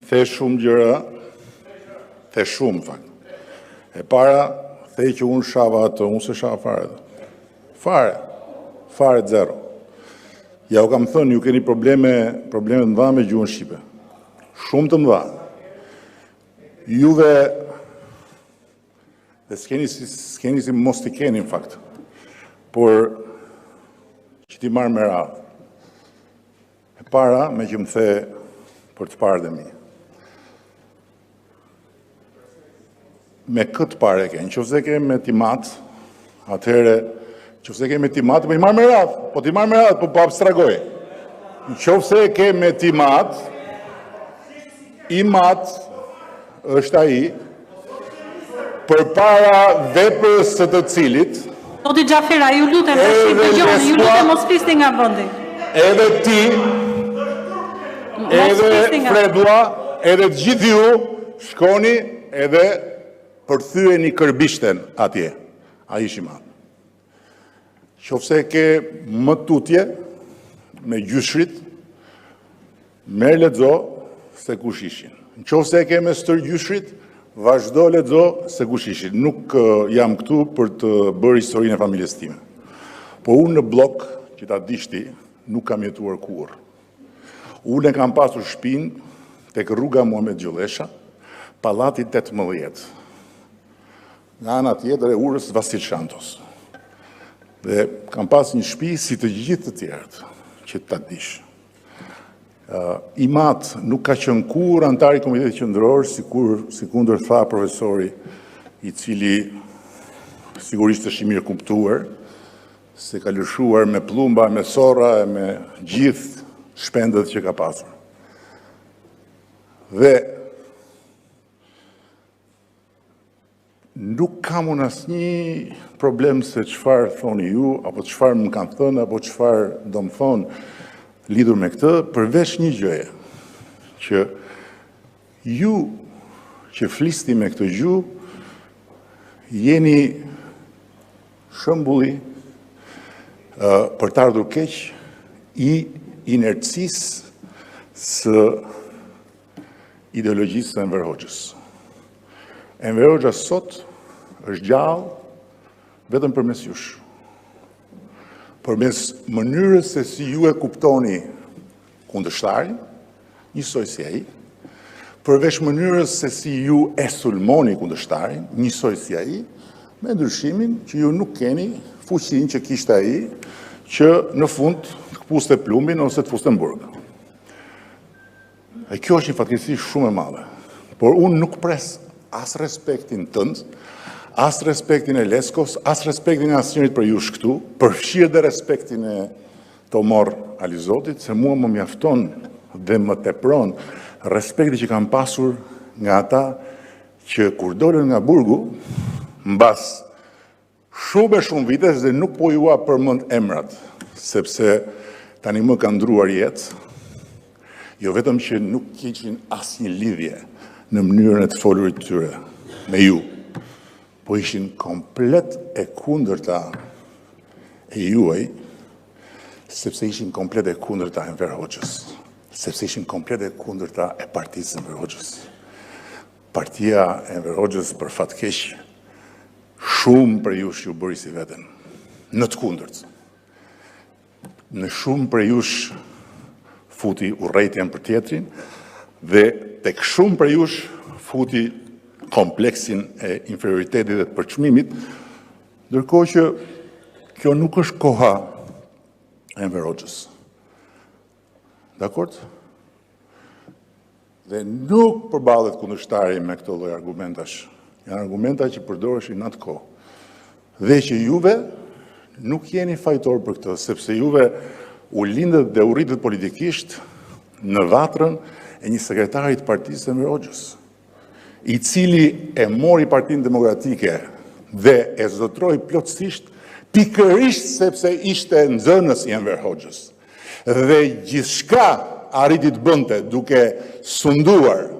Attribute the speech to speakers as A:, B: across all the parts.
A: The shumë gjëra, the shumë fakt. E para, the që unë shava atë, unë se shava fare. Fare zero. Ja u kam thënë, ju keni probleme të mëdha me gjuhën shqipe. Shumë të mëdha. Juve, dhe s'keni si mos t'i keni në fakt, por që ti marrë me radhë. E para, me që më the për të parë dhe mi. Me këtë pare ke, në qofse ke me timat, atëhere, qofse ke me timat, po i marrë me radhë, po abstragoj. Në qofse ke me timat, i mat është ai, për para veprës së të cilit,
B: Zoti Xhafera, ju lutem, ju lutem mos flisni nga vendi.
A: Edhe ti, edhe Fredua, edhe të gjithë ju, shkoni edhe përthyeni kërbishten atje. A ishi madhë. Qofse ke më tutje, me gjyshrit, merë lexo se kush ishin. Në qofse ke me stër gjyshrit, vazhdo lexo se kush ishin. Nuk jam këtu për të bërë historinë e familjes time. Po unë në blok, që ta dishti, nuk kam jetuar kur. Unë e kam pasur shtëpinë tek rruga Muhamet Gjollesha, pallati 18. Nga ana tjetër e urës Vasil Shantos. Dhe kam pas një shtëpi si të gjithë të tjerët, që ta dish. I mat nuk ka qenë kur antar i Komitetit Qendror, si kundër tha profesori, i cili sigurisht është i mirë kuptuar, se ka lëshuar me plumba, me sorra, me gjithë shpendet që ka pasur. Dhe nuk kam unë asnjë problem se çfarë thoni ju, apo çfarë më kanë thënë, apo çfarë do më thonë lidhur me këtë, përveç një gjëje, që ju që flisni me këtë gjuhë, jeni shembulli për të ardhur keq i inercisë së ideologjisë së Enver Hoxhës. Enver Hoxha sot është gjallë vetëm përmes jush. Përmes mënyrës se si ju e kuptoni kundërshtarin, njësoj si ai, përveç mënyrës se si ju e sulmoni kundërshtarin, njësoj si ai, me ndryshimin që ju nuk keni fuqinë që kishte ai, që në fund të kpuste plumbin ose të fuste në burg. E kjo është një fatkeqësi shumë e madhe. Por unë nuk pres as respektin tënd, as respektin e Leskos, as respektin e asnjërit për jush këtu, përfshirë dhe respektin e Tomor Alizotit, se mua më mjafton dhe më tepron respekti që kam pasur nga ata që kur dolën nga burgu, mbas shumë vites dhe nuk po jua përmend emrat, sepse tani më ka ndruar jetë, jo vetëm që nuk kishin asnjë lidhje në mënyrën e të folurit tyre me ju, po ishin komplet e kundërta e juaj, sepse ishin komplet e kundërta e Enver Hoxhës, sepse ishin komplet e kundërta e partisë Enver Hoxhës. Partia Enver Hoxhës për fat keq, shumë për jush ju bëri si veten, në të kundërt. Në shumë për jush futi urrejtjen për tjetrin, dhe tek shumë për jush futi kompleksin e inferioritetit dhe të përçmimit, ndërkohë që kjo nuk është koha e Enver Hoxhës. Dakord? Dhe nuk përballet kundërshtari me këto lloj argumentash. Janë argumenta që përdoreshin në atë kohë. Dhe që juve nuk jeni fajtor për këtë, sepse juve u lindët dhe u rritët politikisht në vatrën e një sekretarit partisë Enver Hoxhës, i cili e mori Partinë Demokratike dhe e zotroi plotësisht pikërisht sepse ishte nxënës i Enver Hoxhës. Dhe gjithçka arriti të bënte duke sunduar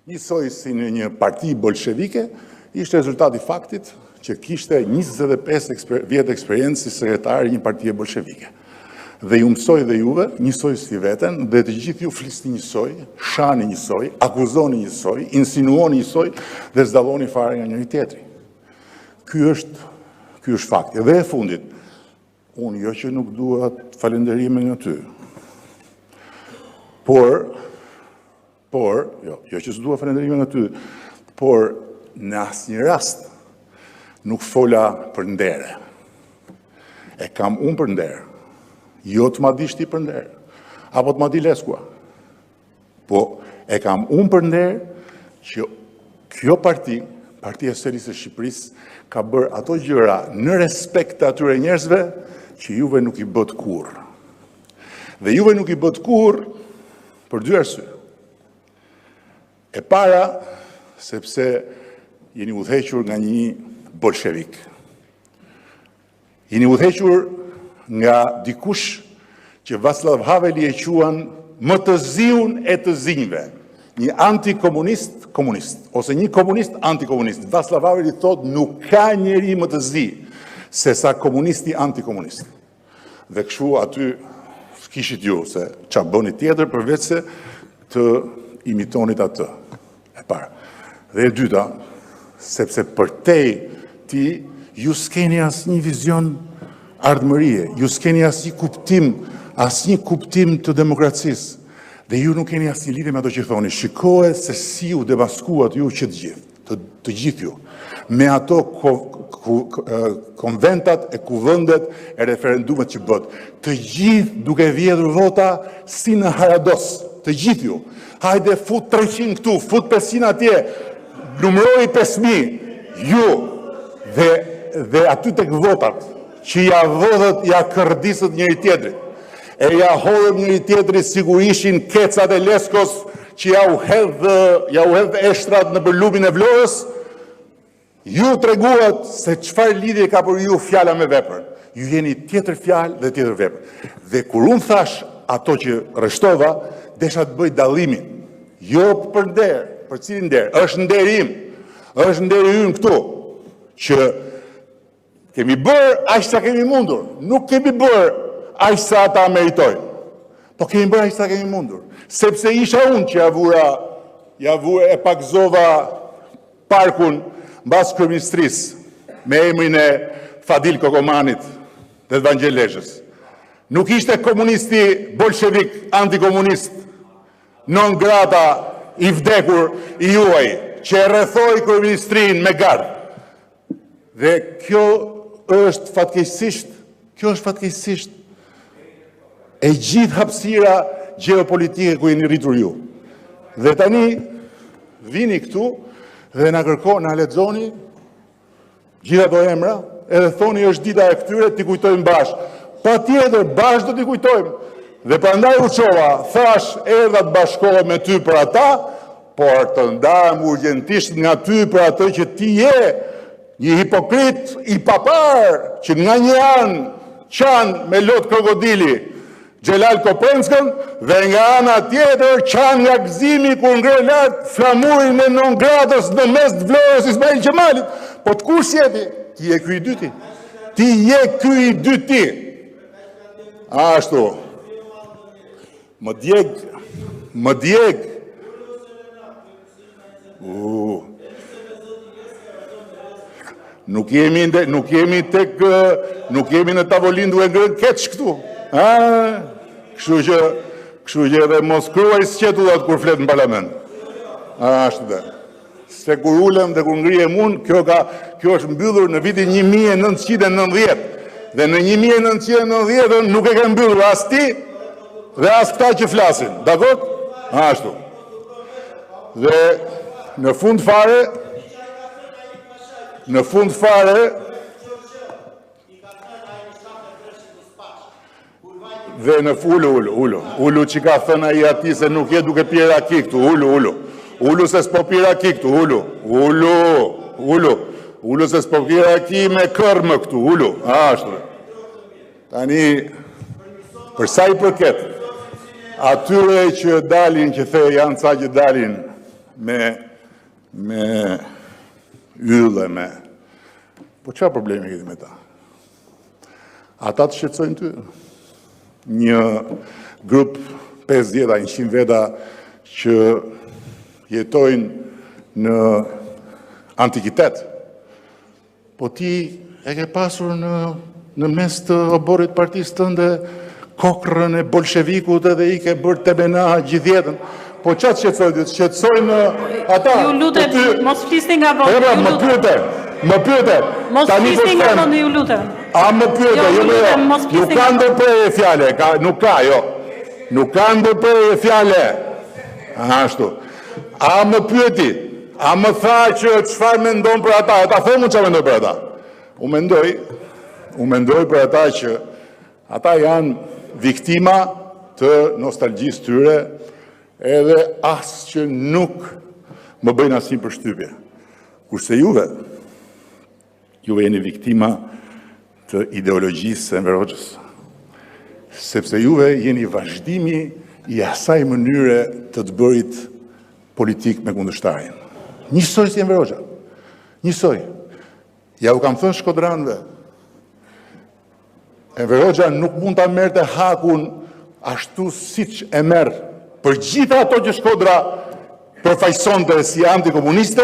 A: njësoj si në një parti bolshevike, ishte rezultati faktit që kishte 25 vjetë eksperiencë si sekretari një partie bolshevike. Dhe ju mësoj dhe juve, njësoj si veten, dhe të gjithë ju flisni njësoj, shani njësoj, akuzoni njësoj, insinuoni njësoj, dhe zdalloni fare nga njëri tjetri. Ky është fakti. Dhe e fundit, unë jo që nuk dua falënderime nga ty, por, jo që s'dua falënderime nga ty, por në asnjë rast nuk fola për ndere. E kam unë për ndere. Jo të ma di shti për ndere, apo të ma di Leskua. Po, e kam unë për ndere që kjo partia Socialiste e Shqipërisë, ka bërë ato gjëra në respekt të atyre njerëzve që juve nuk i bët kur. Dhe juve nuk i bët kur për dy arsye. E para, sepse jeni udhëhequr nga një bolshevik. Jeni udhëhequr nga dikush që Václav Haveli e quan më të ziun e të zinjve, një antikomunist komunist, ose një komunist antikomunist. Václav Haveli thot nuk ka njeri më të zi se sa komunisti antikomunist. Dhe kështu aty kishit ju se qa bëni tjetër përveç se të imitonit atë. E para. Dhe e dyta, sepse përtej ti ju s'keni as një vizion ardhmërie, ju s'keni asnjë kuptim të demokracisë, dhe ju nuk keni asnjë lidhje me ato që thoni. Shikoje se si u demaskuat ju që të gjithë ju, me ato konventat e kuvëndet e referendumet që bët. Të gjithë duke vjedhur vota si në harados, të gjithë ju. Hajde fut 300 këtu, fut 500 atje, numëroj 5.000, ju, dhe aty tek votat, që ja vodhët, ja kërdisët njëri tjetrit, e ja hodhët njëri tjetrit si kur ishin kecat e Leskos, që ja u hedhë eshtrat në përlumin e Vlorës, ju treguat se çfarë lidhje ka për ju fjala me veprën. Ju jeni tjetër fjalë dhe tjetër vepër. Dhe kur unë thash ato që rreshtova, desha të bëj dallimin. Jo për nder, për cilin nder, është nderi im, është nderi ynë këtu, që kemi bërë aq sa kemi mundur, nuk kemi bërë aq sa ata meritojnë, po kemi bërë aq sa kemi mundur, sepse isha unë që e pakzova parkun mbas kryeministrisë me emrin e Fadil Kokomanit dhe Vangel Lezhës. Nuk ishte komunisti bolshevik antikomunist non grata i vdekur i juaj që e rrethoi kryeministrinë me gardh. Dhe kjo është fatkeqësisht e gjithë hapësira gjeopolitike ku jeni rritur ju. Dhe tani vini këtu dhe na kërkoni, na lexoni gjithë ato emra, edhe thoni është dita e këtyre, t'i kujtojmë bashkë. Patjetër, bashkë do t'i kujtojmë. Dhe prandaj u çova, thash erdha të bashkohem me ty për ata, por të ndahem urgjentisht nga ty për atë që ti je një hipokrit i papar që nga një anë qanë me lot krokodili Xhelal Kopenskën dhe nga ana tjetër qanë nga gëzimi ku ngre lart flamurin e non gratës në mes të Vlorës Ismail Qemalit. Po të kush jeti? Ti je ky i dyti. Ti je ky i dyti. Ashtu. Më djeg. Nuk jemi në tavolinë duke ngrënë keq këtu. Kështu që edhe mos kruaj sqetullat kur flet në parlament. Ashtu dhe. Se kur ulem dhe kur ngrihem unë, kjo është mbyllur në vitin 1990. Dhe në 1990 nuk e ke mbyllur as ti dhe as këta që flasin. Dakor? Ashtu. Dhe në fund fare, dhe në ullu që ka thënë ai ati se nuk je duke pirë raki këtu, ullu se s'po pirë raki këtu, ullu se s'po pirë raki me kërmë këtu, ashtu. Tani, përsa i përket, atyre që dalin, që the janë ca që dalin me ylle, po qa problemi këti me ta? Ata të shqetësojnë ty? një grup 50-100 veta që jetojnë në antikitet, po ti e ke pasur në mes të oborit partisë tënde kokrën e bolshevikut edhe i ke bërë temena gjithë jetën. Po qatë qëtësojnë ata...
B: Ju lutem, mos flisni nga vondi, ju lutem.
A: Më pyete.
B: Mos flisni nga vondi, ju lutem.
A: A më pyete, nuk ka ndërprerje fjale, nuk ka, jo. Nuk ka ndërprerje fjale. Ashtu. A më pyeti, a më tha që çfarë mendon për ata, ata thëmë që mendoj për ata. U mendoj për ata që ata janë viktima të nostalgjisë tyre, edhe asë që nuk më bëjnë asnjë përshtypje. Kurse juve jeni viktima të ideologjisë së Enver Hoxhës, sepse juve jeni vazhdimi i asaj mënyre të të bërit politik me kundërshtarin. Njësoj si Enver Hoxha. Njësoj. Ja u kam thënë shkodranëve, Enver Hoxha nuk mund ta merrte hakun ashtu siç e merr për gjitha ato që Shkodra përfaqësonte si antikomuniste,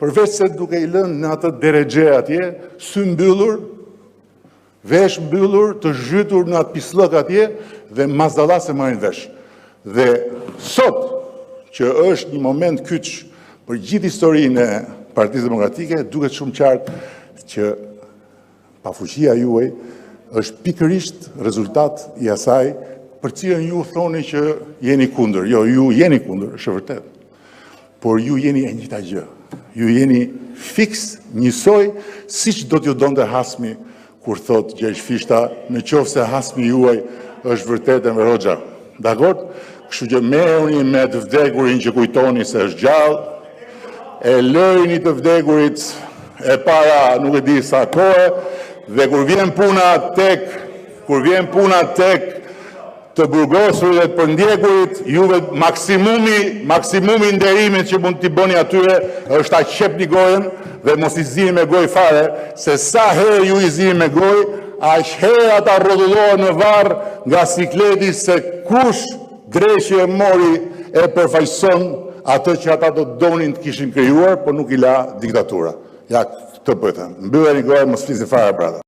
A: përveç se duke i lënë në atë deregje atje, sy mbyllur, vesh mbyllur, të zhytur në atë pislëk atje, dhe mazdallas e marrin vesh. Dhe sot, që është një moment kyç për gjithë historinë e Partisë Demokratike, duket shumë qartë që pafuqia juaj është pikërisht rezultat i asaj për cilën ju thoni që jeni kundër. Jo, ju jeni kundër, është vërtet. Por ju jeni e njëjta gjë. Ju jeni fiks njësoj, siç do t'ju donte Hasmi kur thot Gjergj Fishta, në qoftë se Hasmi juaj është vërtet Enver Hoxha. Dakord? Kështu që merruni me të vdekurin që kujtoni se është gjallë, e lërini të vdekurit e para nuk e di sa kohë, dhe kur vjen puna tek të burgosurit dhe të përndjekurit, juve maksimumi nderimit që mund t'i bëni atyre është ta qepni gojen dhe mos i zini me goj fare, se sa herë ju i zini me goj, aq herë ata rrodullohen në varr nga sikleti se kush dreshje mori e përfaqëson atë që ata do donin të kishin krijuar, por nuk i la diktatura. Ja, këtë po e them. Mbylleni gojën, mos flisni fare për ata.